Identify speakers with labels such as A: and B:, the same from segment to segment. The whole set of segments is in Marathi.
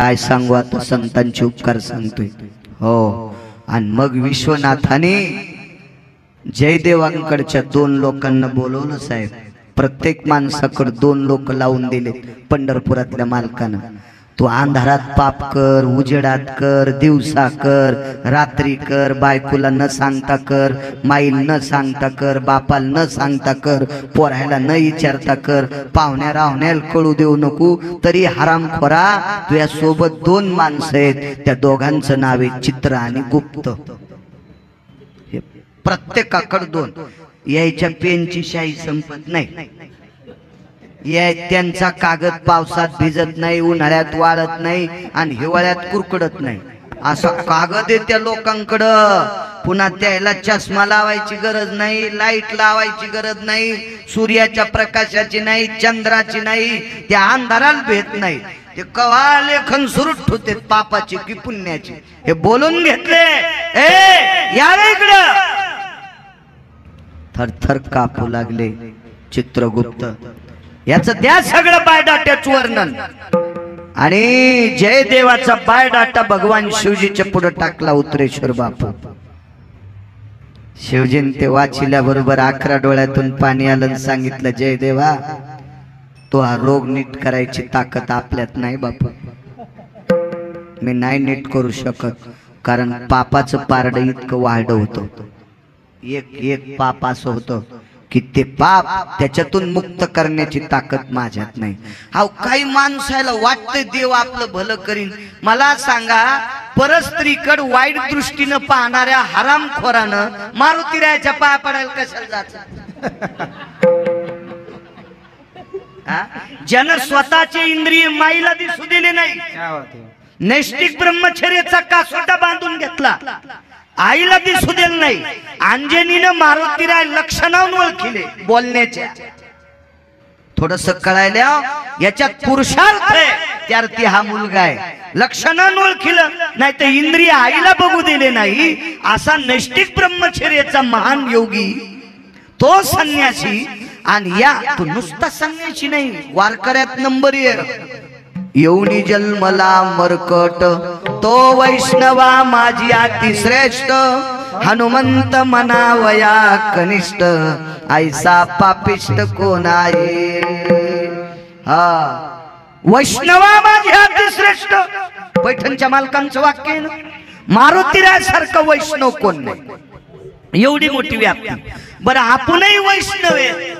A: काय सांगू आता संतांचे उपकार सांगतोय हो। आणि मग विश्वनाथाने जयदेवांकडच्या 2 लोकांना बोलवलं साहेब। प्रत्येक माणसाकडे 2 लोक लावून दिले पंढरपुरातल्या मालकानं। तू अंधारात पाप कर, उजेडात कर, दिवसा कर, रात्री कर, बायकोला न सांगता कर, माईल न सांगता कर, बापाला न सांगता कर, पोरायला न विचारता कर, पाहुण्या राहुण्याला कळू देऊ नको। तरी हरामखोरा तुझ्या सोबत 2 माणसं आहेत, त्या दोघांचं नाव आहे चित्र आणि गुप्त। प्रत्येकाकडे 2 यायच्या पेनची शाई संपत नाही, त्यांचा कागद पावसात भिजत नाही, उन्हाळ्यात वाळत नाही आणि हिवाळ्यात कुरकडत नाही, असा कागद आहे त्या लोकांकडं। पुन्हा त्याला चष्मा लावायची गरज नाही, लाईट लावायची गरज नाही, सूर्याच्या प्रकाशाची नाही, चंद्राची नाही, त्या अंधाराला भेट नाही। ते कवा लेखन सुरू ठेवते पापाची की पुण्याची, हे बोलून घेतले। ए या इकडं, थरथर कापू लागले चित्रगुप्त। याचं द्या सगळं बायोडाट्याचं वर्णन। आणि जयदेवाचा बायोडाटा भगवान शिवजीच्या पुढे टाकला उत्तरेश्वर बापू। शिवजीन ते वाचिल्याबरोबर 11 डोळ्यातून पाणी आलं, सांगितलं जयदेवा तो हा रोग नीट करायची ताकद आपल्यात नाही बापू, मी नाही नीट करू शकत, कारण पापाचं पारड इतकं वाढ होतं। एक पाप असं होतं की ते पाप त्याच्यातून मुक्त करण्याची ताकद माझ्यात नाही। हा काही माणसाला वाटतं देव आपलं भलं करीन। मला सांगा, परस्त्रीकडे वाईट दृष्टीनं पाहणाऱ्या हरामखोरानं मारुतीरायाच्या पाया पडायला कशाला जायचं? ज्यानं स्वतःचे इंद्रिय माईला दिसू दिले नाही, नैष्टिक ब्रह्मचर्याचा कासोटा बांधून घेतला, आईला दिसू दिलं नाही, अंजनीनं मारुतीराय लक्षणावून ओळखले बोलण्याच्या। थोडस कळायला याच्यात पुरुषार्थ आहे, त्यार्थी हा मुलगा आहे, लक्षणानं ओळखलं नाही तर इंद्रिय आईला बघू दिले नाही, असा नैष्टिक ब्रह्मचर्याचा महान योगी तो संन्यासी। आणि या तो नुसता संन्यासी नाही, वारकऱ्यात नंबर 1। येऊनी जन्मला मरकट तो वैष्णवा माझी अति श्रेष्ठ, हनुमंत मनावया कनिष्ठ, ऐसा पापिष्ट कोण आहे। हा वैष्णवा माझी अति श्रेष्ठ, पैठणच्या मालकांचं वाक्य आहे ना, मारुतीराय सारखं वैष्णव कोण नाही, एवढी मोठी व्याप्ती। बरं आपणही वैष्णव आहे,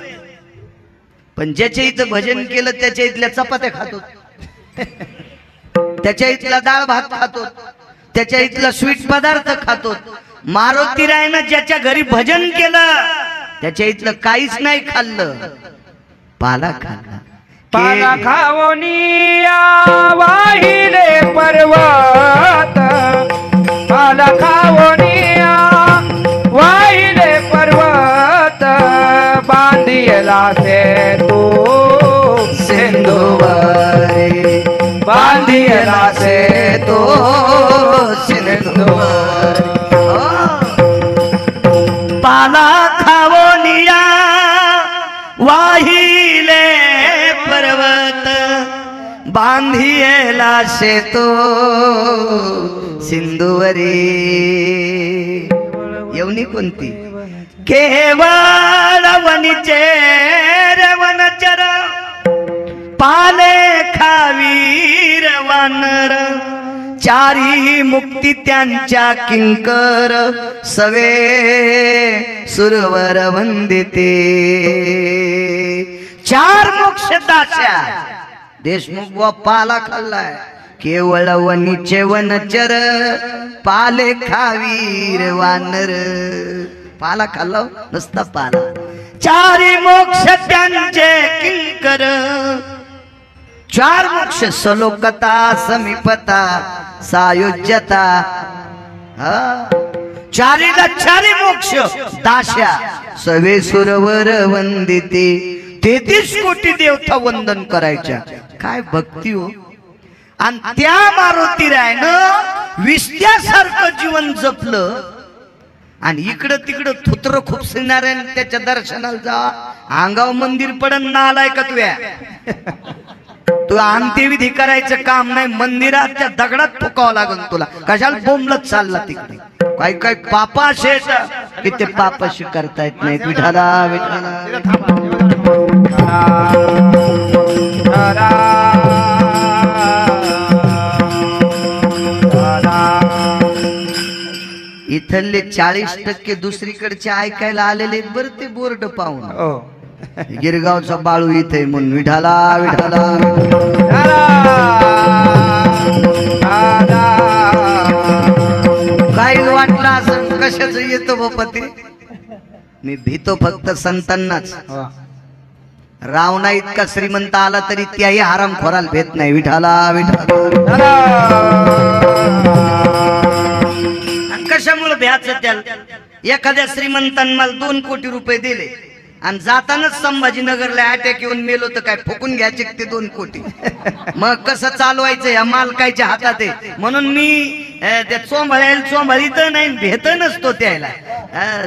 A: पण ज्याच्या इथं भजन केलं त्याच्या इथल्या चपात्या खातो, त्याच्या इथला डाळ भात खातो, त्याच्या इथला स्वीट पदार्थ खातो। मारुतीरायनं ज्याच्या घरी भजन केलं त्याच्या इथलं काहीच नाही खाल्लं, पाला खाल्ला।
B: पाला खावनिया वाहिले पर्वत, पाला खावनिया वाहिले पर्वत, बांधियला से तू सिंधुवरी, बांधियला से तो सिंधुवरी।
A: पाला खावनिया वाहिले पर्वत, बांधियला से तो सिंधुवरी। येवनी कोणती? केवळ वनीचे रवनचर, पाले खावीर वानर, चारी मुक्ती त्यांच्या किंकर, सवे सुरवर वंदिते। 4 मोक्ष दास्या देशमुख व पाला खाल्लाय। केवळ वनीचे वनचर, पाले खावीर वानर, पाला खाल्ला नसता पाला। चारी मोक्ष त्यांचे किंकर, 4 मोक्ष सलोकता, समीपता, सायुज्यता। चारीला 4 मोक्ष दास्या, सवे सुरवर वंदिते। 33 कोटी देवता वंदन करायच्या, काय भक्ती हो। आणि त्या मारुतीरायनं विस्त्यासारखं जीवन जपलं, आणि इकडं तिकडं थुत्र खुपसणाऱ्या त्याच्या दर्शनाला जा, अंगाव मंदिर पडन नालाय का तुया। तू अंत्यविधी करायचं काम नाही, मंदिरात त्या दगडात ठोकावं लागल तुला. कशाला बोंबलत चालला तिकडे? काही काही पापा शेष की ते पापाशी करता येत नाही. विठाला इथले 40% दुसरीकडचे ऐकायला आलेले बरं ते बोर्ड पाहून. गिरगावचा बाळू इथे म्हणून विठाला विठाला. काही वाटलं असं कशाच येतो बाप्पा ते. मी भीतो फक्त संतांनाच. रावणा इतका श्रीमंत आला तरी त्याही आराम खोराला भेट नाही. विठाला विठाला. कशामुळे भ्याचं त्याला? एखाद्या श्रीमंतांना मला 2 कोटी रुपये दिले आणि जातानाच संभाजीनगरला अटॅक येऊन मेलो तर काय फुकून घ्यायचे ते 2 कोटी? मग कसं चालवायचं या मालकाच्या हातात आहे. म्हणून मी त्या चोंभाळीत नाही, भेट नसतो त्याला.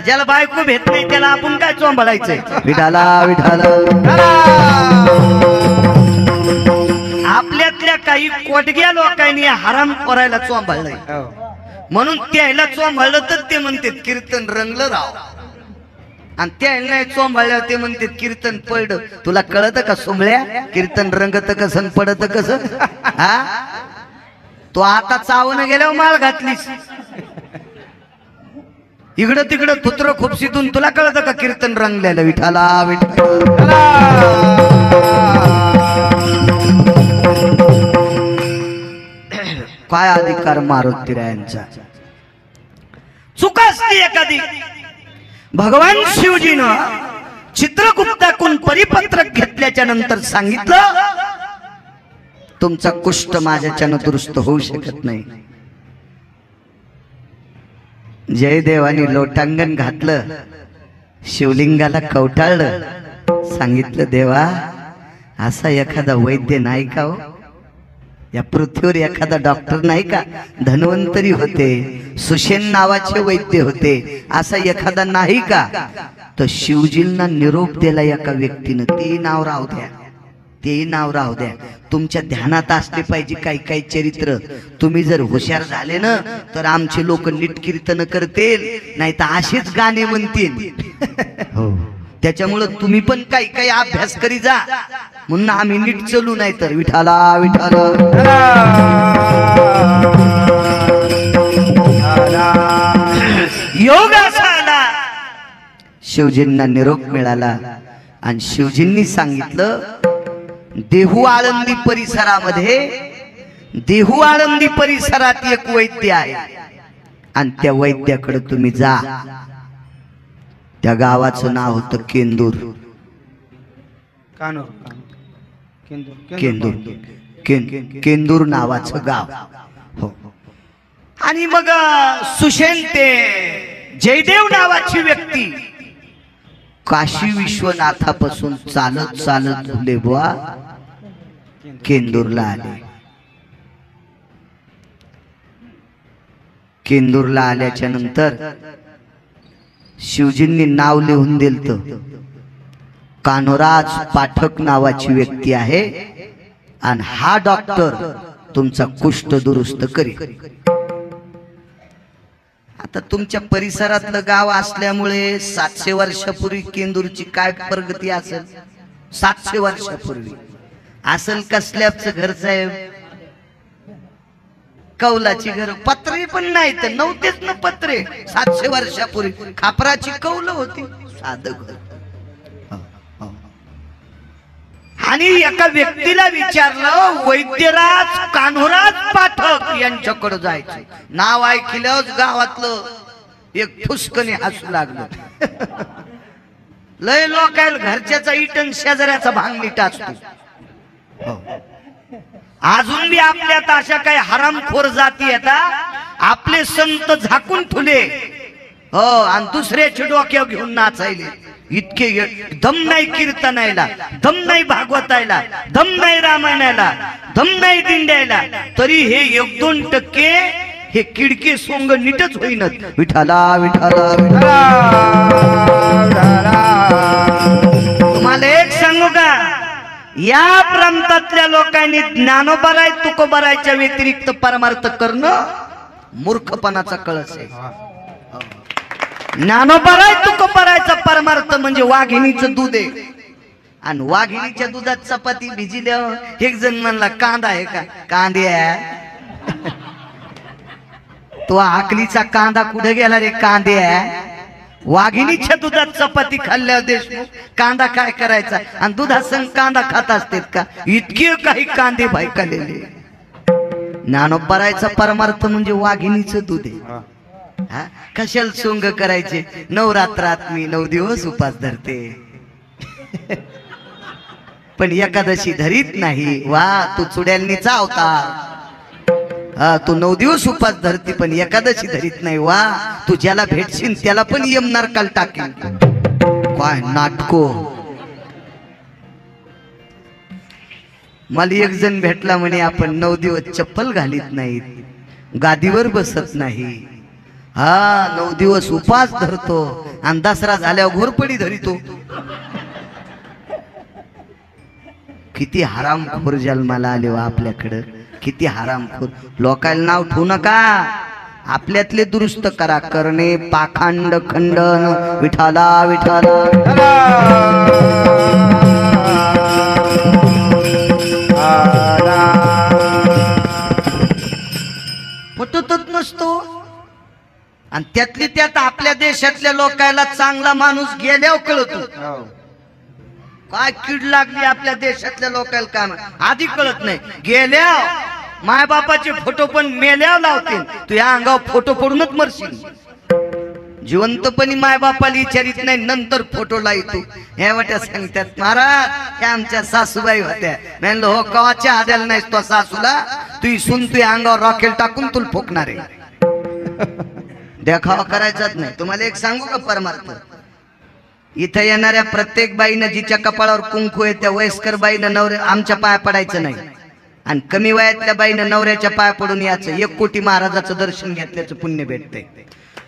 A: ज्याला बायको भेट नाही त्याला आपण काय चोंभाळायचंय. विठाला विठाला. आपल्यातल्या काही कोटग्या लोकांनी हराम करायला चोंभाळलंय म्हणून त्याला चोंभाळलं तर ते म्हणते कीर्तन रंगलं राव, आणि त्याला चोंभाळल्यावर ते म्हणते कीर्तन पडलं. तुला कळत का सोमळ्या? कीर्तन रंगत कसं पडत कसं? हा, तो आता चावून गेल्यावर माळ घातलीस इकडं तिकडं कुत्र खुपशीतून. तुला कळत का कीर्तन रंगलेलं? विठाला विठाला. काय अधिकार मारुतीरायांचा? चुका असते एखादी. भगवान शिवजीनं चित्रगुप्ताकडून परिपत्रक घेतल्याच्या नंतर सांगितलं तुमचा कुष्ठ माझ्याच्यानं दुरुस्त होऊ शकत नाही. जयदेवानी लोटांगण घातलं, शिवलिंगाला कवटाळलं, सांगितलं देवा असा एखादा वैद्य नाही का हो? या पृथ्वीवर एखादा डॉक्टर नाही का? धन्वंतरी होते, सुषेण नावाचे वैद्य होते, असा एखादा नाही का? तर शिवजींना निरोप दिला एका व्यक्तीनं. तेही नाव राहू द्या, तेही नाव राहू द्या. तुमच्या ध्यानात असले पाहिजे काही काही चरित्र. तुम्ही जर हुशार झाले ना तर आमचे लोक नीट कीर्तन करतील, नाही तर असेच गाणे म्हणतील. हो, त्याच्यामुळं तुम्ही पण काही काही अभ्यास करी जा म्हणून आम्ही नीट चलू, नाही तर विठाला विठाला. योग असा आला, शिवजींना निरोप मिळाला आणि शिवजींनी सांगितलं देहू आळंदी परिसरामध्ये, देहू आळंदी परिसरात एक वैद्य आहे आणि त्या वैद्याकडे तुम्ही जा. त्या गावाचं नाव होतं केंदूर. केंदूर, केंदूर नावाचं गाव. हो. आणि मग सुषेण ते जयदेव नावाची व्यक्ती काशी विश्वनाथापासून चालत चालत भुले बुवा केंदूरला आले. केंदूरला आल्याच्या नंतर शिवजींनी नाव लिहून दिलं. कान्होराज पाठक नावाची व्यक्ती आहे आणि हा डॉक्टर तुमचा कुष्ठ दुरुस्त करेल. आता तुमच्या परिसरातलं गाव असल्यामुळे 700 वर्षापूर्वी केंदूरची काय प्रगती असेल? 700 वर्षापूर्वी असेल कसल्याचं घर साहेब? कौलाची घर, पत्रे पण नाही तर नव्हतेच ना पत्रे. 700 वर्षापूर्वी खापराची कौल होती, साधं घर. आणि एका व्यक्तीला विचारलं वैद्यराज कान्होराज पाठक यांच्याकडे जायचं. नाव ऐकल्यावर गावातलं एक फुसकने हसू लागलं. लय लोकायला घरच्याचा इटन शेजाऱ्याचा भांगली टाचतो. अजून बी आपल्यात अशा काही हरामखोर जाती येतात, आपले संत झाकून ठुले हो आणि दुसऱ्याच्या डोक्यावर घेऊन नाचायले. इतके दम नाही कीर्तनायला, दम नाही भागवतायला, दम नाही रामायणाला, दम नाही दिंड्यायला, तरी हे 1-2% हे किडके सोंग नीटच होईनच. विठाला विठाला विठाला. तुम्हाला एक सांगू का, या प्रांतातल्या लोकांनी ज्ञानोबराय तुकोबरायच्या व्यतिरिक्त परमार्थ करणं मूर्खपणाचा कळस आहे. ज्ञानोबराय तुकोबरायचा परमार्थ म्हणजे वाघिणीचं दूध आहे. आणि वाघिणीच्या दुधात चपाती भिजल्यावर एक जण म्हणला कांदा आहे का? कांदे आहे. तो आकलीचा कांदा कुठे गेला रे? कांदे आहे. वाघिणीच्या दुधात चपाती खाल्ल्यावर देशमुख कांदा काय करायचा? आणि दुधात संग कांदा खात असतात का? इतके काही कांदे भाईकालेले. ज्ञानोबरायचा परमार्थ म्हणजे वाघिणीचं दूध आहे. हा, कशाला सोंग करायचे? नवरात्रात मी 9 दिवस उपास धरते पण एकादशी धरीत नाही. वा, तू चुड्यालनी चावता. हा, तू 9 दिवस उपास धरती पण एकादशी धरीत नाही. वा, तू ज्याला भेटशील त्याला पण यमनार काल टाकेल. काय नाटको. मला एक जण भेटला म्हणे आपण 9 दिवस चप्पल घालीत नाहीत, गादीवर बसत नाही. हा, 9 दिवस उपास धरतो आणि दसरा झाल्यावर घोरपडी धरितो. किती हरामखोर जन्माला आले वा आपल्याकडं. किती हरामखोर. लोकांना नाव ठेवू नका, आपल्यातले दुरुस्त करा. करणे पाखंड खंडन. विठाला विठाला पटतच नसतो. आणि त्यातली त्यात आपल्या देशातल्या लोकांना चांगला माणूस गेल्यावर कळतो काय कीड लागली आपल्या देशातल्या लोकांना. काम आधी कळत नाही, गेल्या मायबापाचे फोटो पण मेल्यावर लावतील. तू या अंगावर फोटो पडूनच मरशील. जिवंतपणी मायबापाला विचारित नाही, नंतर फोटो लावतो. हे वाट्या सांगतात महाराज त्या आमच्या सासूबाई होत्या. म्हणलं हो, कवाच्या आद्याला नाहीस तो सासूला. तू सुन तू अंगावर रॉकेल टाकून तुला फोकणार आहे. देखावा करायचाच नाही. तुम्हाला एक सांगू का परमार्थ? इथं येणाऱ्या प्रत्येक बाईनं जिच्या कपाळावर कुंकू आहे त्या वयस्कर बाईनं नवऱ्या आमच्या पाया पडायचं नाही. आणि कमी वयातल्या बाईनं नवऱ्याच्या पाया पडून यायचं. 1 कोटी महाराजाचं दर्शन घेतल्याचं पुण्य भेटतंय.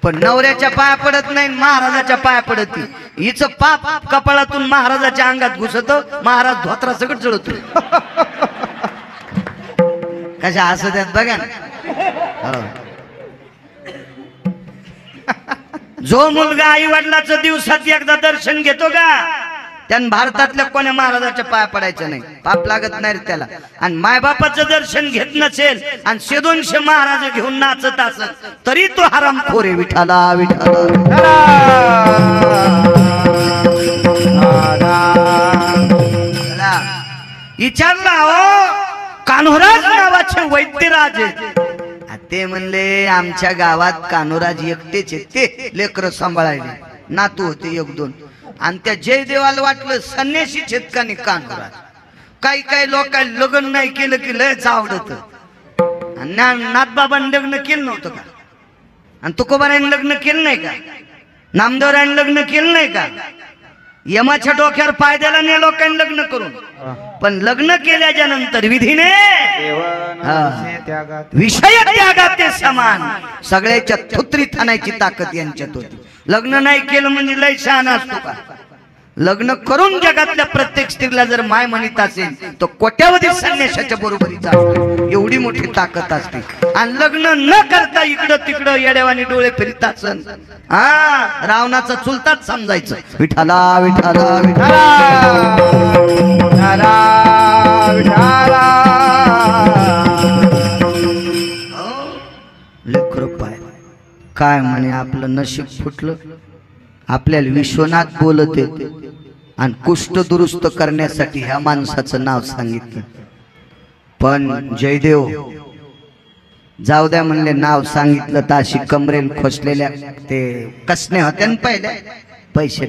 A: पण नवऱ्याच्या पाया पडत नाही, महाराजाच्या पाया पडत. हिचं पाप कपाळातून महाराजाच्या अंगात घुसत. महाराज धोत्रा सगळं जळतो. कशा असं त्यात बघा ना. जो मुलगा आई वडिलाचं दिवसात एकदा दर्शन घेतो का, त्यानं भारतातल्या कोण्या महाराजाच्या पाया पडायचं नाही. पाप लागत नाही त्याला. आणि मायबापाचं दर्शन घेत नसेल आणि 100-200 महाराज घेऊन नाचत असत तरी तो हरामखोर आहे. विठाला विठाला विचारला हो, कान्होराज नावाचे वैद्यराज ते म्हणले आमच्या गावात कान्होराज एकटेच ते लेकर सांभाळायले. नातू होते 1-2. आणि त्या जयदेवाला वाटलं संन्यासी छेतकाने कान्होराज. काही काही लोकांनी लग्न नाही केलं की लयच आवडत. नाथबाबांनी लग्न केलं नव्हतं का? आणि तुकोबारांनी लग्न केलं नाही का? नामदेवरांनी लग्न केलं नाही का? यमाच्या डोक्यावर पाय द्यायला नाही लोकांनी लग्न करून. पण लग्न केल्याच्या नंतर विधीने विषय त्यागात ते समान. सगळ्याच्या थुत्रीत आणायची ताकद यांच्यात होती. लग्न नाही केलं म्हणजे लय शहाणा असतो का? लग्न करून जगातल्या प्रत्येक स्त्रीला जर माय म्हणत असेल तर कोट्यावधी संन्याशाच्या बरोबरीचा असतो. एवढी मोठी ताकद असते. आणि लग्न न करता इकडं तिकडं येड्यावानी डोळे फिरत असन, हा, रावणाचा चुलताच समजायचं. विठाला विठाला विठाला विठाला. लेकर पाय काय म्हणे आपलं नशीब फुटलं. आपल्याला विश्वनाथ बोलत येते आणि कुष्ठ दुरुस्त करण्यासाठी ह्या माणसाचं नाव सांगितलं. पण जयदेव जाऊ द्या म्हणले, नाव सांगितलं तर अशी कमरेल खोसलेल्या ते कसने होत्या पहिल्या पैसे.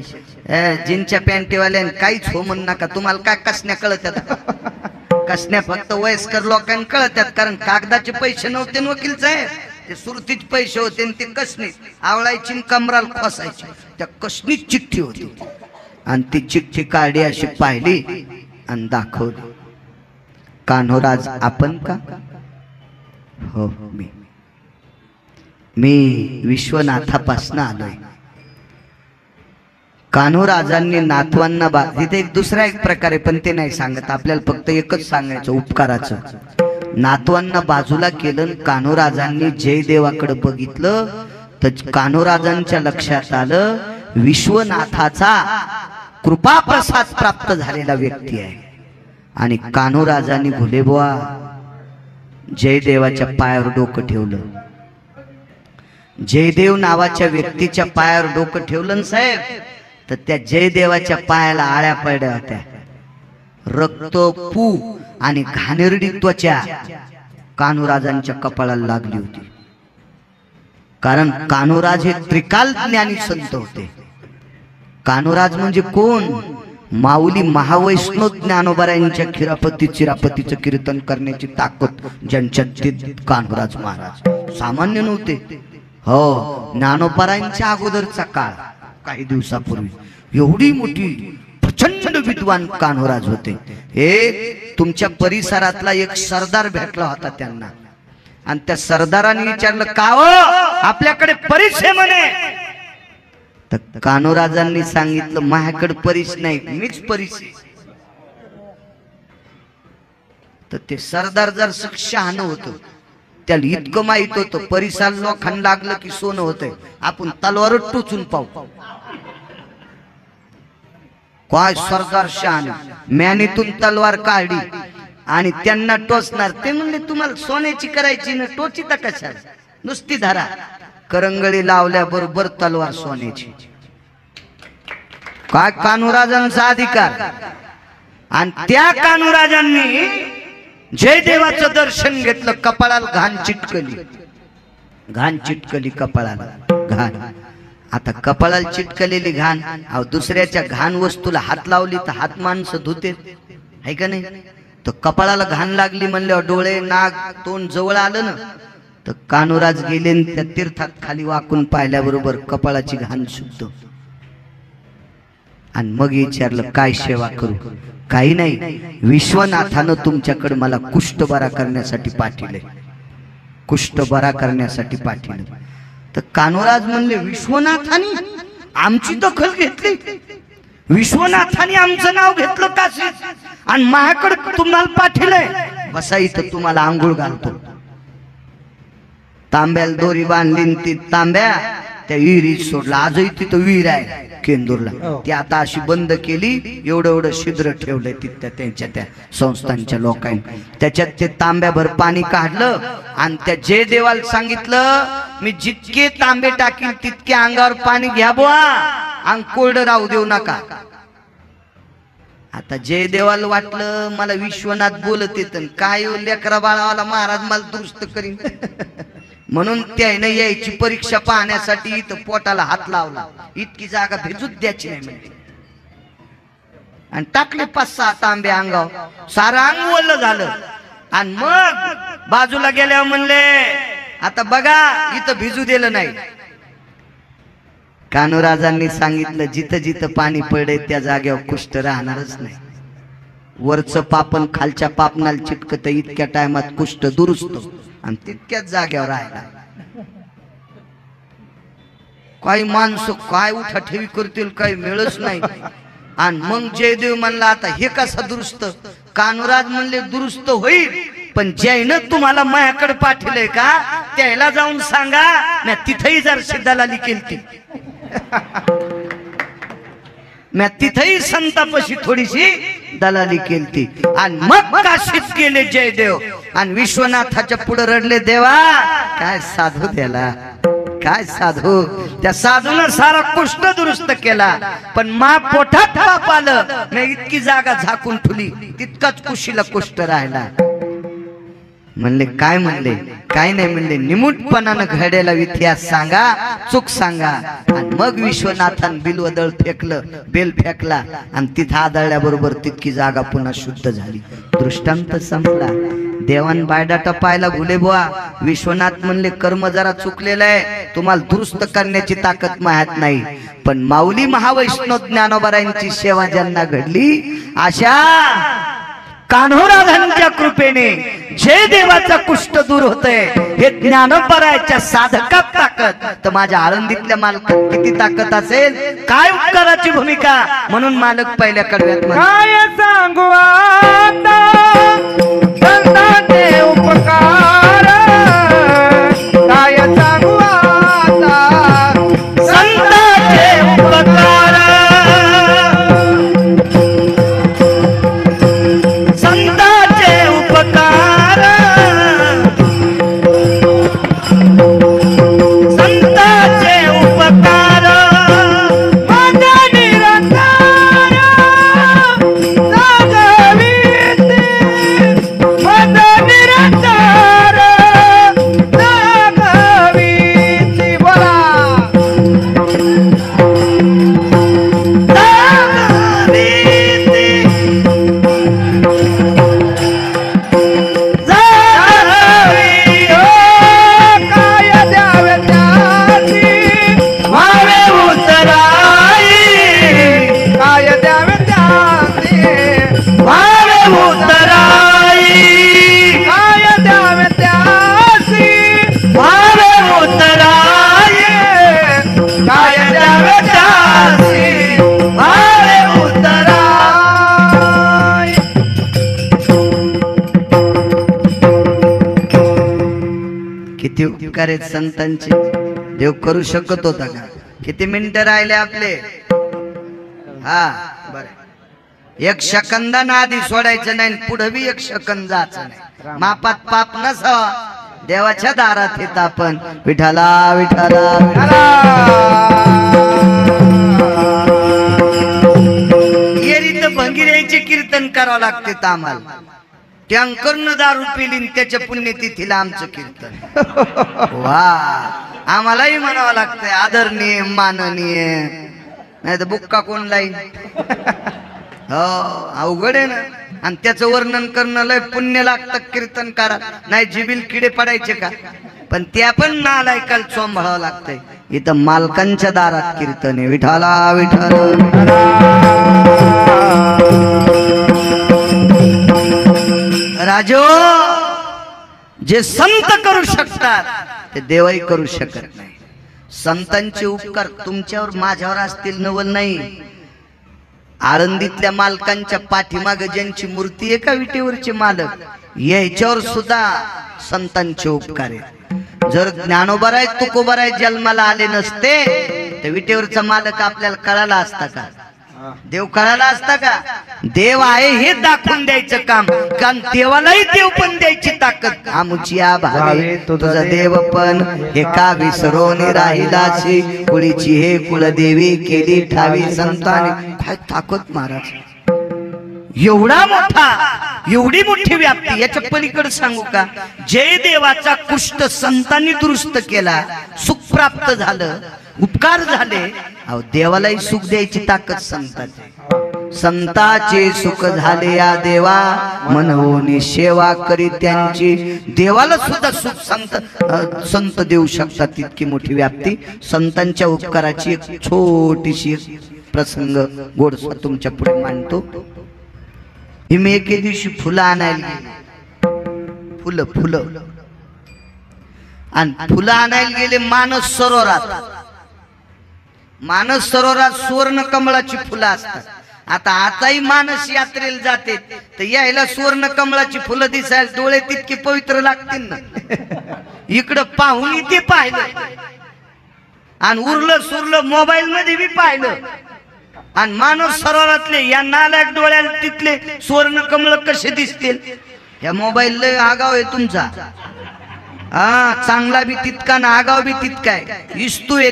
A: जिनच्या पॅन्टीवाल्याने काहीच हो म्हणू नका. तुम्हाला काय कसण्या कळत्यात? कसण्या फक्त वयस्कर लोकांना कळत्यात. कारण कागदाचे पैसे नव्हते वकील साहेब, ते सुरतीच पैसे होते. आणि ते कसणी आवळायची कमराल खोसायची. त्या कसनीच चिठ्ठी होती. आणि ती चिठ्ठी काढली अशी पाहिली आणि दाखवली. कान्होराज आपण का? हो, मी विश्वनाथापासून आलोय. कान्होराजांनी नातवांना तिथे एक दुसरा एक प्रकारे पण ते नाही सांगत, आपल्याला फक्त एकच सांगायचं उपकाराचं. नातवांना बाजूला केलं, कान्होराजांनी जयदेवाकडे बघितलं तर कान्होराजांच्या लक्षात आलं विश्वनाथाचा कृपा प्रसाद प्राप्त झालेला व्यक्ती आहे. आणि कान्होराजांनी भोलेबुवा जयदेवाच्या पायावर डोकं ठेवलं. जयदेव नावाच्या व्यक्तीच्या पायावर डोकं ठेवलं साहेब, तर त्या जयदेवाच्या पायाला आळ्या पडल्या होत्या. रक्त पू आणि घाणेरडी त्वचा कान्होराजांच्या कपाळाला लागली होती. कारण कान्होराज हे त्रिकाल ज्ञानी संत होते. कान्होराज म्हणजे कोण? माऊली महावैष्णव ज्ञानोबरायांच्या चिरापतीचं कीर्तन करण्याची ताकद ज्यांच्यात ते कान्होराज महाराज सामान्य नव्हते. हो, ज्ञानोबरायांच्या अगोदरचा काळ, काही दिवसापूर्वी एवढी मोठी प्रचंड विद्वान कान्होराज होते. हे तुमच्या परिसरातला एक सरदार भेटला होता त्यांना, आणि त्या सरदाराने विचारलं का हो आपल्याकडे परीस आहे म्हणे. तर कान्होराजांनी सांगितलं माझ्याकडे परीस नाही, मीच परीस आहे. तर ते सरदार जर शहाणं होतं, त्याला इतकं माहित होतं परिसाला लोखंड लागलं की सोनं होतंय, आपण तलवारच टोचून पाहू. काय सरदार शहाणं, म्यानीतून तलवार काढली आणि त्यांना टोचणार. ते म्हणले तुम्हाला सोन्याची करायची ना, टोचिता कशाला, नुसती धरा. करंगळी लावल्याबरोबर तलवार सोन्याची. काय कान्होराजांचा अधिकार. आणि त्या कान्होराजांनी जयदेवाचं दर्शन घेतलं, कपाळाला घाण चिटकली कपाळाला घाण. आता कपाळाला चिटकलेली घाण, दुसऱ्याच्या घाण वस्तूला हात लावली तर हात माणसं धुते, आहे का नाही? तर कपाळाला घाण लागली म्हणल्यावर डोळे नाक तोंड जवळ आलं ना, तर कान्होराज गेले त्या तीर्थात खाली वाकून पाहिल्याबरोबर कपाळाची घाण शुद्ध. आणि मग विचारलं काय सेवा करू? काही नाही, विश्वनाथानं तुमच्याकडे मला कुष्ठ बरा करण्यासाठी पाठवले, कुष्ठ बरा करण्यासाठी पाठवलं. तर कान्होराज म्हणले विश्वनाथाने आमची दखल घेतली, विश्वनाथाने आमचं नाव घेतलं काशीत आणि माझ्याकडे तुम्हाला पाठवलंय. बसा इथं तुम्हाला आंघोळ घालतो. तांब्याला दोरी बांधली, ती तांब्या त्या विहिरीत सोडला. आजही तिथं विहीर आहे केंदूरला, ती आता अशी बंद केली. एवढं छिद्र ठेवलंय तिथं त्यांच्या त्या संस्थांच्या लोकांनी. त्याच्यात ते तांब्याभर पाणी काढलं आणि त्या जयदेवाला सांगितलं मी जितके तांबे टाकील तितके अंगावर पाणी घ्या बुवा, अंग कोरडं राहू देऊ नका. आता जयदेवाला वाटलं मला विश्वनाथ बोलत येत, काय लेकरा बाळावाला महाराज मला दुरुस्त करीन. म्हणून त्यानं यायची परीक्षा पाहण्यासाठी इथं पोटाला हात लावला. इतकी जागा भिजूच द्यायची नाही म्हणजे, आणि टाकले 5-6 तांबे अंगावर, सारं अंग ओलं झालं. आणि मग बाजूला गेल्यावर म्हणले आता बघा इथं भिजू दिलं नाही. कान्होराजांनी सांगितलं जिथं जिथं पाणी पडे त्या जागेवर कुष्ठ राहणारच नाही. वरचं पापन खालच्या पापनाला चिटकत, इतक्या टायमात कुष्ठ दुरुस्त आणि तितक्याच जाग्यावर राहिला. काही माणसं काय उठा ठेवी करतील काही मिळच नाही. आणि मग जयदेव म्हणला आता हे कसा दुरुस्त? कान्होराज म्हणले दुरुस्त होईल, पण ज्यानं तुम्हाला माझ्याकडे पाठवलंय का त्याला जाऊन सांगा मी तिथेही जर दलाली केलती, मी तिथेही संतापाशी थोडीशी दलाली केलती. आणि मग काशीत गेले जयदेव आणि विश्वनाथाच्या पुढे रडले, देवा काय साधू त्याला, काय साधू. त्या साधूनं सारा कुष्ठ दुरुस्त केला, पण मा पोटात पाप आलं, मी इतकी जागा झाकून ठेवली तितकाच कुशीला कुष्ठ राहिला. म्हणले काय? म्हणले काय नाही. म्हणले निमूटपणानं घडेला इतिहास सांगा, चूक सांगा. आणि मग विश्वनाथान बिलवदळ फेकलं, बेल फेकला आणि तिथं आदळल्याबरोबर तितकी जागा पुन्हा शुद्ध झाली. दृष्टांत संपला. देवान बायडाटा पाहिला भुलेबुवा. विश्वनाथ म्हणले कर्म जरा चुकलेलं आहे, तुम्हाला दुरुस्त करण्याची ताकद माहीत नाही, पण माऊली महावैष्णव ज्ञानोबरायांची सेवा ज्यांना घडली अशा कान्होराधांच्या कृपेने जे देवाचा कुष्ठ दूर होतय हे ज्ञानोबरायच्या साधकात ताकद, तर माझ्या आळंदीतल्या मालकात किती ताकद असेल, काय उपकाराची भूमिका. म्हणून मालक पहिल्या कडव्यात
B: काय सांगू आता संतांचे उपकार, काय सांगू आता
A: संतांचे उपकार, संतांचे उपकार, संतांचे उपकार
B: माझा निरंतर जागविते, माझा निरंतर जागविते. बोला काय द्यावे त्याची,
A: भावे उतराई,
B: काय द्यावे त्याची,
A: भावे उतराई,
B: काय द्यावे त्याची,
A: भावे उतराई,
B: काय द्यावे त्याची,
A: भावे उतराई. किती उपकार आहेत संतांचे, देव करू शकत होता का. किती मिनिटं राहिले आपले. हा बर, एक सेकंदानं आधी सोडायचं नाही, पुढे बी एक सेकंद जायचं नाही. मापात पाप नसावा, देवाच्या दारात येत आपण. विठाला विठाला येरीत भंगिऱ्याचे कीर्तन करावं लागते तर आम्हाला. टँकरनं दारू पिली त्याच्या पुण्यतिथीला आमचं कीर्तन. वा, आम्हालाही म्हणावं लागतंय आदरणीय माननीय, नाही तर बुक्का कोण लाईन. हो अवघड आहे ना. आणि त्याचं वर्णन करणं लय पुण्य लागतं कीर्तन करा, नाही जिबील किडे पडायचे का. पण त्या पण नालायकाला चोंभाळावं लागतंय. इथं मालकांच्या दारात कीर्तन आहे. विठाला विठाला राजो, जे संत करू शकतात ते देवही करू शकत नाही. संतांचे उपकार तुमच्यावर माझ्यावर असतील नवल नाही. आळंदीतल्या मालकांच्या पाठीमाग ज्यांची मूर्ती आहे का विटेवरचे मालक, याच्यावर सुद्धा संतांचे उपकार आहेत. जर ज्ञानोबराय तुकोबराय जन्माला आले नसते तर विटेवरचा मालक आपल्याला कळाला असता का, देव कळाला असता का. देव आहे हे दाखवून द्यायचं काम, कारण देवालाही देव पण द्यायची ताकद. आमुची भावे तुझा देव पण हे का विसरून राहिलाशी, कुळीची हे कुलदेवी केली ठावी संताने. काय ताकद महाराज, एवढा मोठा, एवढी मोठी व्याप्ती. याच्या पलीकडे सांगू का, जय देवाचा कुष्ठ संतांनी दुरुस्त केला, सुख प्राप्त झालं, उपकार झाले. अहो देवालाही सुख द्यायची ताकद संतांची. संताचे सुख झाले या देवा, मनवून सेवा करी त्यांची. देवाला सुद्धा सुख संत देऊ शकतात, तितकी मोठी व्याप्ती. संतांच्या उपकाराची एक छोटीशी प्रसंग गोडसा तुमच्या पुढे मांडतो. मी एके दिवशी फुलं आणायला गेले, फुलं आणि फुलं आणायला गेले मानस सरोवरात. मानस सरोवरात सुवर्ण कमळाची फुलं असतात. आताही मानस यात्रेला जाते तर यायला सुवर्ण कमळाची फुलं दिसायला डोळे तितके पवित्र लागतील ना. इकडं पाहून ते पाहिलं आणि उरलं सुरलं मोबाईल मध्ये बी पाहिलं. आणि मानस सरोवरातले या नालायक डोळ्याला तिथले सुवर्ण कमळ कसे दिसतील. या मोबाईल लय आगाव आहे तुमचा. हा, चांगला बी तितका ना आगाव बी तितका आहे. इस्तू आहे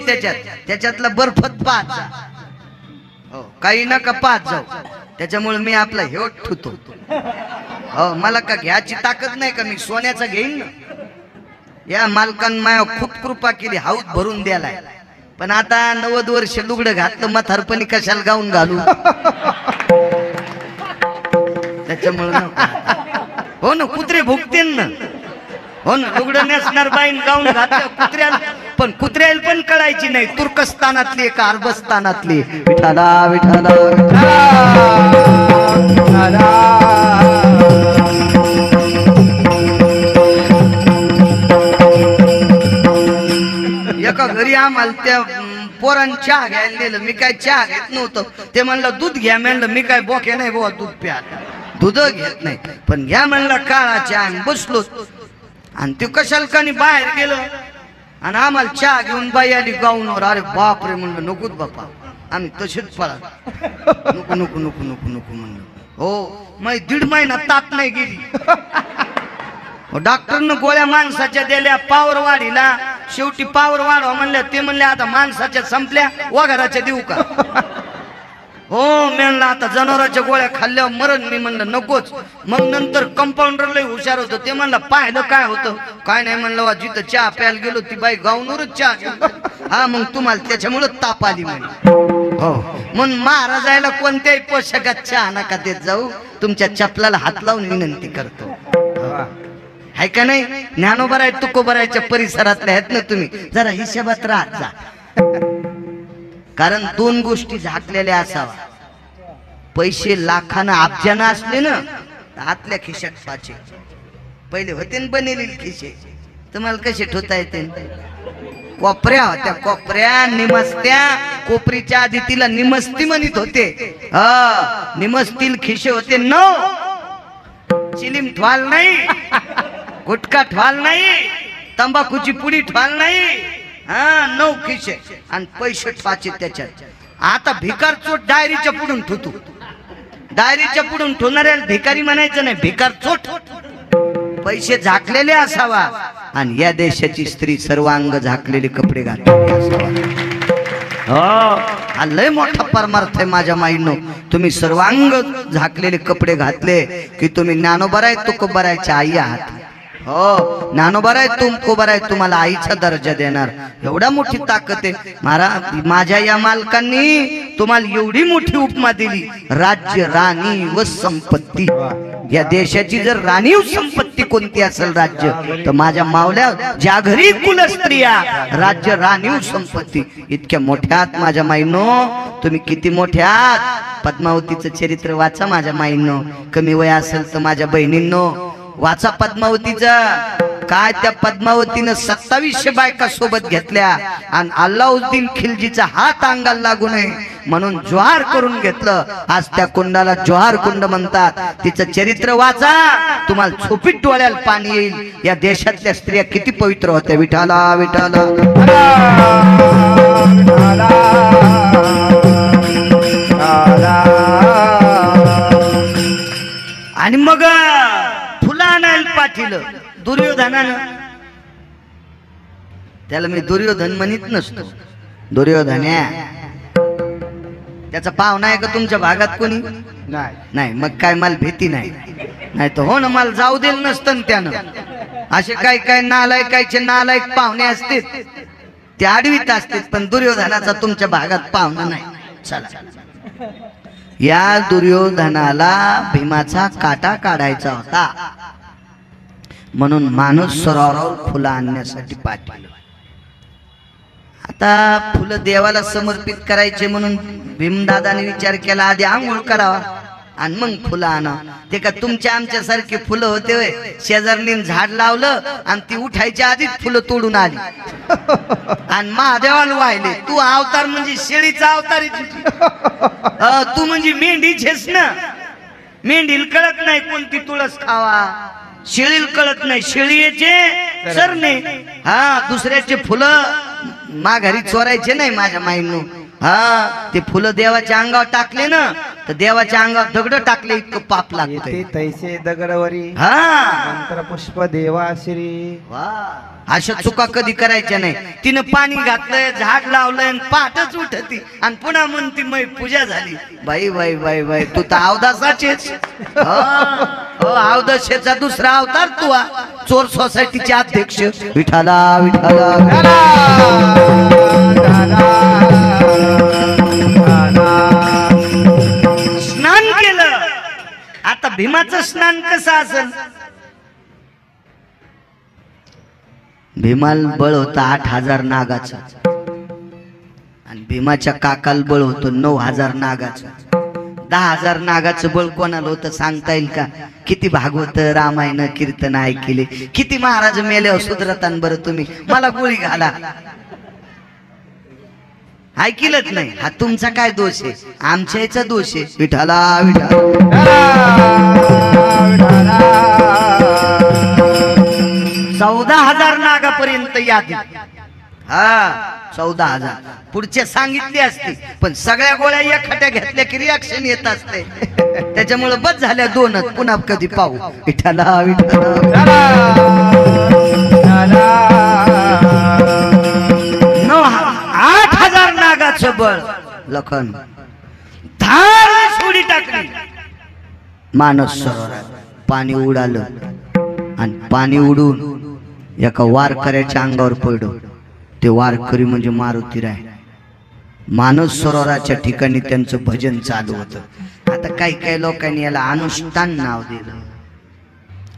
A: त्याच्यातला बर्फत पाहत जा. हो, काही नका पाहत जाऊ, त्याच्यामुळे मी आपला हे ठुतो. हो, मला का घ्यायची ताकद नाही का, मी सोन्याचा घेईन ना. या मालकान माया खूप कृपा केली, हाऊस भरून द्यालाय. पण आता 90 वर्ष लुगडं घातलं, म्हातारपणी कशाला गाऊन घालू. त्याच्यामुळे हो ना, कुत्रे भुकतील ना. हो ना, लुगडं नेसणार बाईन गाऊन घातलं कुत्र्याला, पण कुत्र्याला पण कळायची नाही तुर्कस्तानातली का अरबस्तानातली. विठाला विठाला विठाला. एका घरी आम्हाला त्या पोरांनी चहा घ्यायला नेलं. मी काय चहा घेत नव्हतं. ते म्हणलं दूध घ्या. म्हणलं मी काय बोके नाही बुवा दूध प्या, दूध घेत नाही, पण घ्या म्हणलं काळा चहा. बसलो आणि ते कशाला कानी बाहेर गेलो आणि आम्हाला चहा घेऊन बाई आली गाऊनवर. अरे बाप रे म्हणलं नकोच बापा, आम्ही तसेच पळा. नको नको नको नको नको म्हणलं. हो मग 1.5 महिना ताप नाही गेली. डॉक्टरनं गोळ्या माणसाच्या दिल्या पावर वाढीला. शेवटी पावर वाढवा म्हणल्या. ते म्हणले आता माणसाच्या संपल्या, वगैराच्या देऊ का? हो म्हणलं आता जनावरांच्या गोळ्या खाल्ल्यावर मरण. मी म्हणलं नकोच. मग नंतर कंपाऊंडर लय हुशार होतं. ते म्हणलं पाहिलं काय होतं? काय नाही म्हणलं, जिथं चहा प्यायला गेलो ती बाई गाऊनवरच चहा घेऊन. हा मग तुम्हाला त्याच्यामुळे ताप आली म्हणे. हो म्हणून महाराजायला कोणत्याही पोशाखात चहा नका देत जाऊ. तुमच्या चपलाला हात लावून विनंती करतो. आहे का नाही? ज्ञानोबराय तुकोबरायच्या परिसरातले आहेत ना तुम्ही, जरा हिशोबात राहत जा. कारण 2 गोष्टी झाकलेल्या असावा. पैसे लाखानं अब्जानं असले ना आतल्या खिशात पाचे. पहिले होते ना बनेलेले खिशे, तुम्हाला कसे ठेवता येते? कोपऱ्या होत्या, कोपऱ्या निमस्त्या. कोपरीच्या आधी तिला निमस्ती म्हणत होते. हा निमस्तील खिशे होते 9. चिलीम ठवाल नाही, गुटखा ठवाल नाही, तंबाखूची पुडी ठवाल नाही. हा 9 खिशे आणि पैसे ठवाचे त्याच्यात. आता भिकार चोट डायरीच्या पुढून ठुतू. डायरीच्या पुढून ठेवणाऱ्याला भिकारी म्हणायचं नाही, भिकार चोट. पैसे झाकलेले असावा आणि या देशाची स्त्री सर्वांग झाकलेले कपडे घातलेले असावा. हो हा लय मोठा परमार्थ आहे माझ्या माईनो. तुम्ही सर्वांग झाकलेले कपडे घातले की तुम्ही ज्ञानोबराय तुकोबरायच्या आई आहात. हो ज्ञानोबराय तुमकोबराय तुम्हाला आईचा दर्जा देणार. एवढा मोठी ताकद आहे. माझ्या या मालकांनी तुम्हाला एवढी मोठी उपमा दिली. राज्य, राणी व संपत्ती. या देशाची जर राणीव संपत्ती कोणती असेल राज्य, तर माझ्या मावल्या ज्या घरी कुलस्त्रिया राज्य, राणीव संपत्ती. इतक्या मोठ्यात माझ्या माईनो तुम्ही किती मोठ्यात. पद्मावतीचं चरित्र वाचा माझ्या माईनो. कमी वय असेल तर माझ्या बहिणींनो वाचा पद्मावतीचा. काय त्या पद्मावतीनं 2700 बायका सोबत घेतल्या आणि अल्लाउद्दीन खिलजीचा हात अंगाला लागू नये म्हणून जोहार करून घेतलं. आज त्या कुंडाला जोहार कुंड म्हणतात. तिचं चरित्र वाचा, तुम्हाला झोपीत डोळ्याला पाणी येईल. या देशातल्या स्त्रिया किती पवित्र होत्या. विठाला विठाला. आणि मग फुलं आणायला पाठीलं दुर्योधनानं. त्याला मी दुर्योधन म्हणत नसतो. दुर्योधन्या त्याचा पाहुणा आहे का तुमच्या भागात कोणी? नाही. मग काय मला भीती नाही. नाही तर हो ना मला जाऊ देल नसतं त्यानं. असे काय काय नालायकाचे नालायक पाहुणे असते ते आडवीत असते. पण दुर्योधनाचा तुमच्या भागात पाहुणा नाही. चला या दुर्योधनाला भीमाचा काटा काढायचा होता म्हणून माणूस सरोवरावर फुलं आणण्यासाठी पाठवलं. आता फुलं देवाला समर्पित करायचे म्हणून भीमदादाने विचार केला आधी आंघोळ करावा आणि मग फुलं आणा. ते का तुमच्या आमच्यासारखे फुलं होते होय? शेजारनीन झाड लावलं आणि ती उठायच्या आधीच फुलं तोडून आली आणि महादेवाला वाहिले. तू अवतार म्हणजे शेळीचा अवतार आहे. तू म्हणजे मेंढीचेस ना. मेंढीला कळत नाही कोणती तुळस खावा, शेळीला कळत नाही शेळीचे सरणे. हा दुसऱ्याचे फुलं माघारी चोरायचे नाही माझ्या माईंनो. हा ते फुलं देवाच्या अंगावर टाकले ना तर देवाच्या अंगावर दगड टाकले इतकं पाप लागते.
B: तैसे दगडवरी मंत्र पुष्प देवाश्री.
A: अशा चुका कधी करायच्या नाही. तिनं पाणी घातलंय, झाड लावलंय, पाठच उठती आणि पुन्हा म्हणती मै पूजा झाली. बाई बाई बाई बाई तू तर अवदासाचेच. अवदासेचा दुसरा अवतार तू. चोर सोसायटीचे अध्यक्ष. विठाला विठाला. स्नान केलं. आता भीमाचं स्नान कसं असेल? भीमाल बळ होता 8000 नागाचं आणि भीमाच्या काकाल बळ होतं 9000 नागाचं. 10,000 नागाचं बळ कोणाला होतं सांगता येईल का? किती भागवत रामायण कीर्तन ऐकले, किती महाराज मेले सुधरतान बरं तुम्ही. मला गोळी घाला. ऐकिलच नाही. हा तुमचा काय दोष आहे? आमच्या याचा दोष आहे. विठाला विठाला 14,000 नागापर्यंत यादी. हा 14,000 पुढचे सांगितले असते, पण सगळ्या गोळ्या एकट्या घेतल्या की रिॲक्शन येत असते. त्याच्यामुळे बस झाल्या दोनच. पुन्हा कधी पाहू. विठाला विठाला 8,000 नागाचं बळ. लखन धार सोडी टाकली मानस सरोवरात. पाणी उडालं आणि पाणी उडून एका वारकऱ्याच्या अंगावर पडलं. ते वारकरी म्हणजे मारुतीराय. मानस सरोवराच्या ठिकाणी त्यांचं भजन चालू होतं. आता काही काही लोकांनी याला अनुष्ठान नाव दिलं.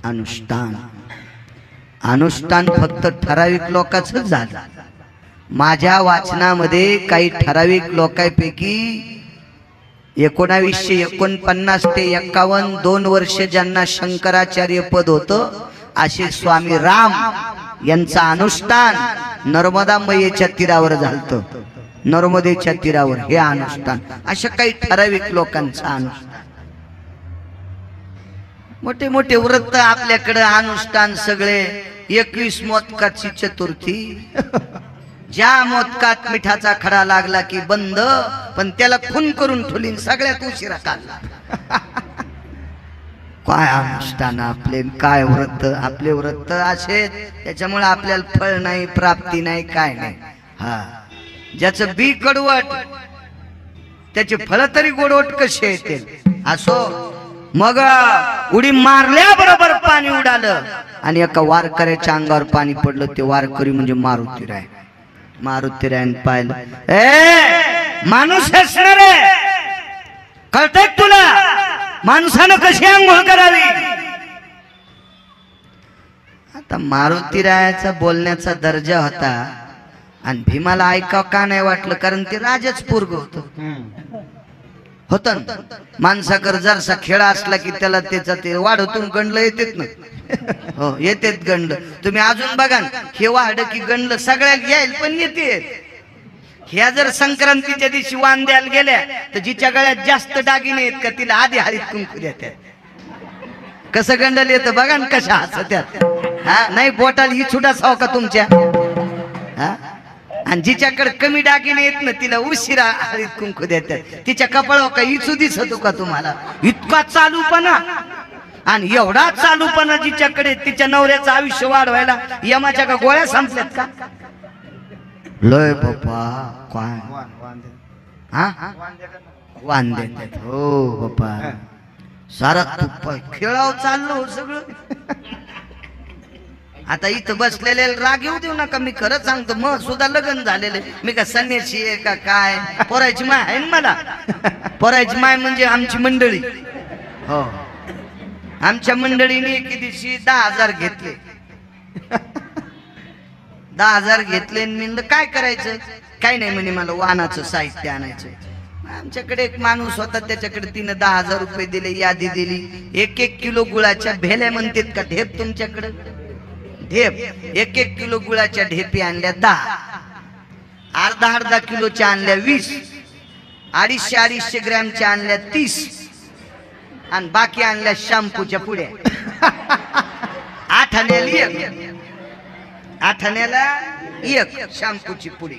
A: अनुष्ठान अनुष्ठान फक्त ठराविक लोकांच झालं. माझ्या वाचनामध्ये काही ठराविक लोकांपैकी 1949 ते 51 2 वर्ष ज्यांना शंकराचार्य पद होतं असे स्वामी राम यांचं अनुष्ठान नर्मदा मैयेच्या तीरावर झालतं. नर्मदेच्या तीरावर हे अनुष्ठान. अशा काही ठराविक लोकांचं अनुष्ठान. मोठे मोठे व्रत आपल्याकडे अनुष्ठान सगळे. 21 मोदकाची चतुर्थी. ज्या मोदकात मिठाचा खडा लागला की बंद, पण त्याला खून करून ठेवली. सगळ्यात उशिरा काढला. काय अनुष्ठान आपले, काय व्रत आपले. व्रत असे त्याच्यामुळे आपल्याला फळ नाही, प्राप्ती नाही, काय नाही. हा ज्याचं बी कडवट त्याचे फळ तरी गोडवट कसे येतील. असो मग उडी मारल्याबरोबर पाणी उडालं आणि एका वारकऱ्याच्या अंगावर पाणी पडलं. ते वारकरी म्हणजे मारुतीराय. मारुतीरायन पाहिलं. माणूस असणार आहे, कळतंय तुला? माणसानं कशी आंघोळ करावी. आता मारुतीरायाचा बोलण्याचा दर्जा होता आणि भीमाला ऐकाव का नाही वाटलं, कारण ते राजाच पोरग होत. माणसाकर जरसा खेळा असला की त्याला त्याचा ते वाढतून गंडलं येतेत ना. हो येतेत गंडलं. तुम्ही अजून बघा हे वाढ की गंडलं सगळ्या येईल, पण येते. ह्या जर संक्रांतीच्या दिवशी वाण द्यायला गेल्या तर जिच्या गळ्यात जास्त दागिने आहेत का तिला आधी हळीत कुंकू देतात. कसं गंडल येतं बघा ना, कशा हसत्यात. हा नाही बोटाला ही छुटा साव का तुमच्या. हा आणि जिच्याकडे कमी दागिने येत ना तिला उशिरा हळीत कुंकू देतात. तिच्या कपाळावर का इचू दिसतो का तुम्हाला? इतका चालूपणा आणि एवढा चालूपणा जिच्याकडे. तिच्या नवऱ्याचं आयुष्य वाढवायला यमाच्या का गोळ्या संपल्यात का? लय बाप्पा काय हा वान देतात. हो बाप्पा सारा खेळाव चाललो सगळं. आता इथं बसलेले राग येऊ देऊ नका. मी खरंच सांगतो, मग सुद्धा लग्न झालेले. मी का संन्यासी आहे का काय? पोरायची माय आहे ना मला. पोरायची माय म्हणजे आमची मंडळी. हो आमच्या मंडळीने एके दिवशी 10,000 घेतले. 10,000 घेतले. म्हणलं काय करायचं? काय नाही म्हणे, मला वाहनाचं साहित्य आणायचं. आमच्याकडे एक माणूस होता, त्याच्याकडे तिने 10,000 रुपये दिले. यादी दिली. 1-1 किलो गुळाच्या भेल्या म्हणतात का ढेप तुमच्याकडे? ढेप 1-1 किलो गुळाच्या ढेपी आणल्या 10. अर्धा किलोच्या आणल्या 20. 250-250 ग्रॅमच्या आणल्या 30 आणि बाकी आणल्या शॅम्पूच्या पुड्या. 8 आण्याला 1 शॅम्पूची पुडी.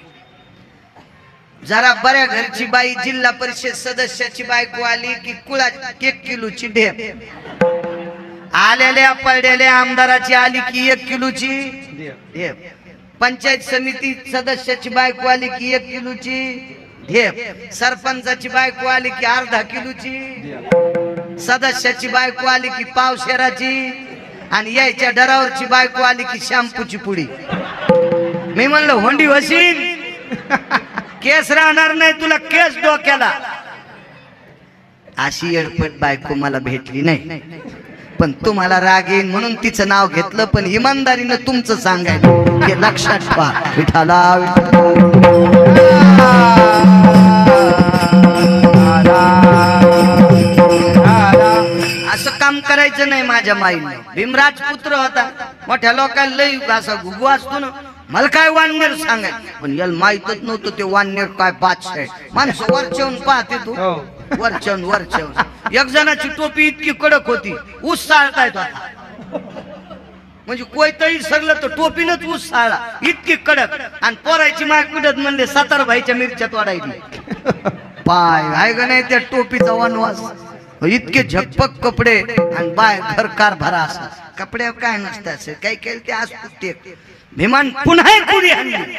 A: जरा बऱ्या घरची बाई जिल्हा परिषद सदस्याची बायको आली की 1 किलोची ढेप. आलेल्या पडलेल्या आमदाराची आली की 1 किलोची ढेप. पंचायत समिती सदस्याची बायको आली की 1 किलोची ढेप. सरपंचाची बायको आली की अर्धा किलोची. सदस्याची बायको आली की पावशेराची. आणि यायच्या डरावरची बायको आली की शॅम्पूची पुडी. मी म्हणलं होंडी वशीन, केस राहणार नाही तुला, केस डोक्याला. अशी एडपट बायको मला भेटली नाही. पण तुम्हाला राग येईल म्हणून तिचं नाव घेतलं. पण इमानदारीनं तुमचं सांगायचं हे लक्षात ठेवा. विठाला असं काम करायचं नाही माझ्या माईने. भीमराज पुत्र होता. मोठ्या लोकांना लई असा घुगू असतो ना, मला काय वाननेर सांगाय पण याला माहितच नव्हतं ते वाननेर काय बादशाह आहे. माणसं वरच्याहून पाहते तू
B: हो.
A: वरच्याहून एक जणाची टोपी इतकी कडक होती ऊस साळता येत होता म्हणजे कोयतही सरलं तर टोपीनच ऊस साळला इतकी कडक आणि पोरायची माग पिटत म्हणले 17 भाईच्या मिरच्यात वाढायची पाय आहे का नाही त्या टोपीचा वनवास इतके झकपक कपडे आणि बाय घरकार भरा असा कपड्यावर काय नसतं असं काही केलं ते आज पुट्टे विमान पुन्हा कुणी आणली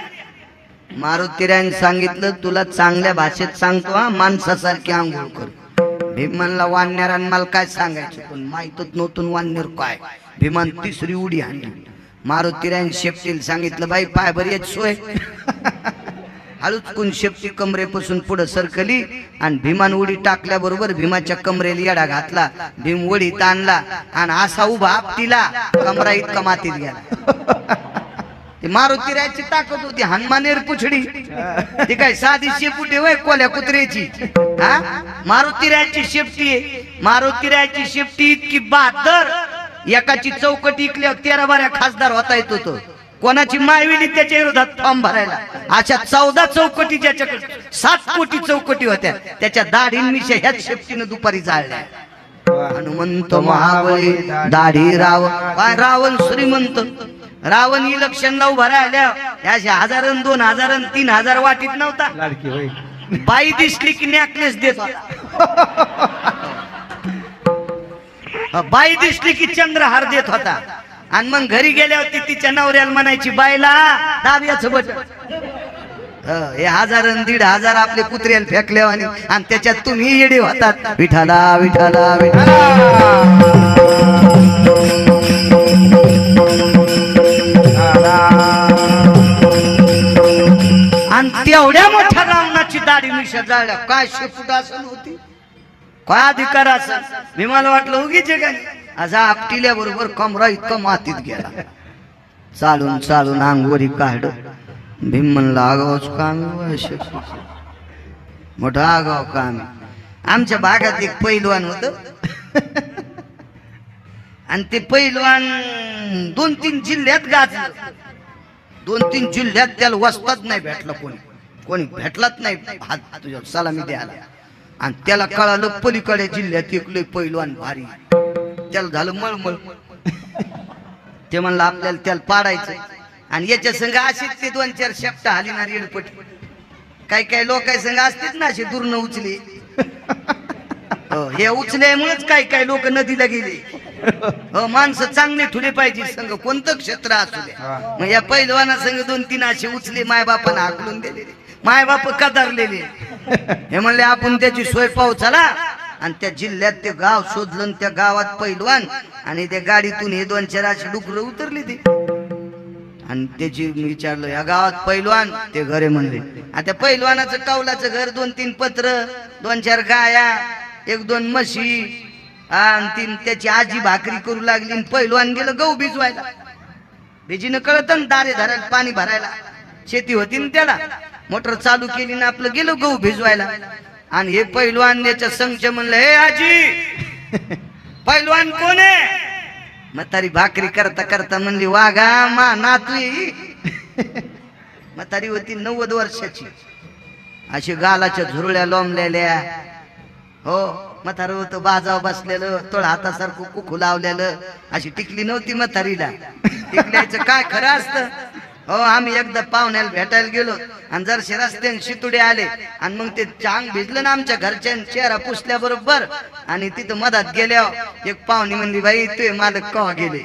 A: मारुतीरायन सांगितलं तुला चांगल्या भाषेत सांगतो हा माणसासारखी आंघोळ कर भीमानला वानण्यार आणि मला काय सांगायचं पण माहितच नव्हतं वानण्यार काय भीमान तिसरी उडी आणली मारुतीरायन शेपटीला सांगितलं बाई पाय बरी याची सोय हळूच कुण शेपटी कमरेपासून पुढे सरकली आणि भीमान उडी टाकल्याबरोबर भीमाच्या कमरेला येडा घातला भीम उडीत आणला आणि असा उभा आपटीला कमरा इतका मातीत गेला ते मारुतीरायची ताकद होती हनुमानेर पुछडी ती काय साधी शेपुटी वय कोल्या कुत्र्याची हा मारुतीरायची शेपटी आहे मारुतीरायची शेपटी इतकी बहादर एकाची चौकटी इकल्यावर 13-12 खासदार होता येत होतं कोणाची मायविली त्याच्या विरोधात फॉर्म भरायला अशा 14 चौकटी ज्याच्याकडे 7 कोटी चौकटी होत्या त्याच्या दाढींविषयी ह्याच शेपटीनं दुपारी जाळल्या हनुमंत महाबळी दाढी रावण काय रावण श्रीमंत रावण इलेक्शनला उभा राहिल्या अशा 1000 2000 3000 वाटीत नव्हता
B: लाडकी होय
A: बाई दिसली की नेकलेस देत होता बाई दिसली की चंद्रहार देत होता आणि मग घरी गेल्यावर ती तिच्या नवऱ्याला म्हणायची बाईला दाब्याचं बटन हे 1000 1500 आपले कुत्र्याला फेकले आणि त्याच्यात तुम्ही येडे होतात विठाला विठाला विठाला आणि तेवढ्या मोठ्या रावणाची दाढी मिशा जाळल्या काय शेपूट असं होती काय अधिकार असं मी मला वाटलं उगीच काय असा आपटिल्या बरोबर कमरा इतका मातीत गेला चालून चालून अंगोरी काढ भीम म्हणला आगावच काम मोठा आगाव काम आमच्या भागात एक पैलवान होत आणि ते पैलवान 2-3 जिल्ह्यात गाजलं 2-3 जिल्ह्यात त्याला वस्ताच नाही भेटला कोणी भेटलाच नाही हात तुझ्या सलामी द्यायला आणि त्याला कळालं पलीकडे जिल्ह्यात एक लय पैलवान भारी त्याला झालं मळमळ ते म्हणलं आपल्याला त्याला पाडायचं आणि याच्या संघ असेच ते 2-4 शब्द हालिनार येडपट काही लोक संघ असतेच ना असे दुर्ण उचले हे उचल्यामुळेच काही लोक नदीला गेले माणसं चांगले ठुले पाहिजे संघ कोणतं क्षेत्र असू द्या मग या पैलवाना संघ 2-3 असे उचले मायबापाला हाकलून दिले मायबाप कदारलेले हे म्हणले आपण त्याची सोय पाहू चला आणि त्या जिल्ह्यात ते गाव शोधलं त्या गावात पैलवान आणि त्या गाडीतून हे 2-4 अशी डुकरं उतरली ते आणि त्याची विचारलं या गावात पैलवान ते घरे म्हणले आता पैलवानाचं कौलाचं घर 2-3 पत्र 2-4 गाया 1-2 म्हशी आणि 3 त्याची आजी भाकरी करू लागली पैलवान गेलं गहू भिजवायला भिजीनं कळत ना दारे धरायला पाणी भरायला शेती होती ना त्याला मोटर चालू केली ना आपलं गेलो गहू भिजवायला आणि हे पैलवान त्याच्या संघ म्हणलं हे आजी पैलवान कोण आहे म्हातारी भाकरी करता करता म्हणली वाघा मा नातू म्हातारी होती 90 वर्षाची अशी गालाच्या झुरळ्या लोंबलेल्या हो म्हातारं होतं बाजाव बसलेलं तोळ हातासारखं कुकू लावलेलं अशी टिकली नव्हती म्हातारीला टिकल्याचं काय खरं असतं हो आम्ही एकदा पाहुण्याला भेटायला गेलो आणि जरशे रस्त्याने शितुडे आले आणि मग ते चांग भिजलं ना आमच्या घरच्या चेहरा पुसल्याबरोबर आणि तिथं मधात गेल्यावर एक पाहुणी म्हणली बाई तुझे मालक कवा गेले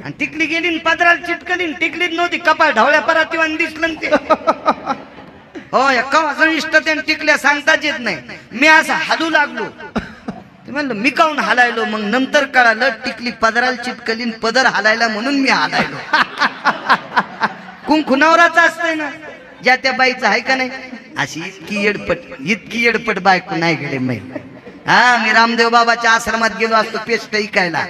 A: आणि टिकली गेली पदराला चिटकली टिकलीच नव्हती कपाळ ढवळ्या परातीवान दिसलं ते हो या कवा इष्ट त्याने टिकल्या सांगताच येत नाही मी असं हालू लागलो म्हणलं मी काऊन हालायलो मग नंतर कळालं टिकली पदराला चिटकली पदर हालायला म्हणून मी हालायलो कुंकुनावराचा असतंय ना ज्या त्या बाईचं आहे का नाही अशी इतकी येडपट बायको नाही गेले मैल हा मी रामदेव बाबाच्या आश्रमात गेलो असतो पेस्ट ऐकायला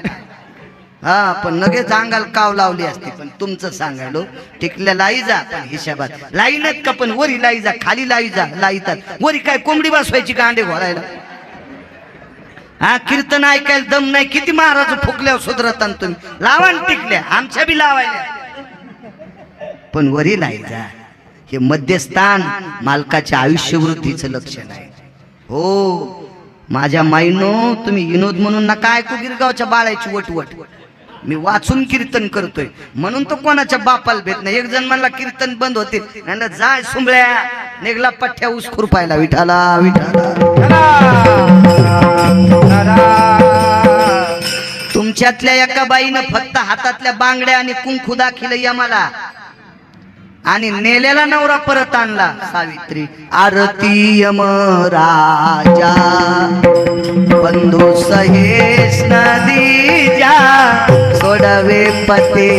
A: हा पण लगेच अंगाला काव लावली असते पण तुमचं सांगायलो टिकल्या लाई जा पण हिशाबात लाई नाहीत का पण वरी लाई जा खाली लाई जा लाईतात वरी काय कोंबडी बसवायची का अंडे घोरायला हा कीर्तन ऐकायला दम नाही, किती महाराज फुकल्यावर सुधरता तुम्ही, लावा न टिकल्या, आमच्या बी लावायला, पण वरी नाही जा. हे मध्यस्थान मालकाच्या आयुष्यवृद्धीचं लक्षण आहे. हो माझ्या माईनो, तुम्ही विनोद म्हणून नका ऐकू गिरगावच्या बाळाची वटवट. मी वाचून कीर्तन करतोय म्हणून तो कोणाच्या बापाला भेट नाही. एक जण म्हणला कीर्तन बंद होते, म्हणलं जाय सुंबळ्या, निघला पठ्ठ्या ऊस खुरपायला, विठाला विठाला. तुमच्यातल्या एका बाईनं फक्त हातातल्या बांगड्या आणि कुंकू दाखिलं यमाला, आणि नेलेला नवरा परत आणला. सावित्री आरती यम राजा बंधू सहेश नदी जा, सोडवे पते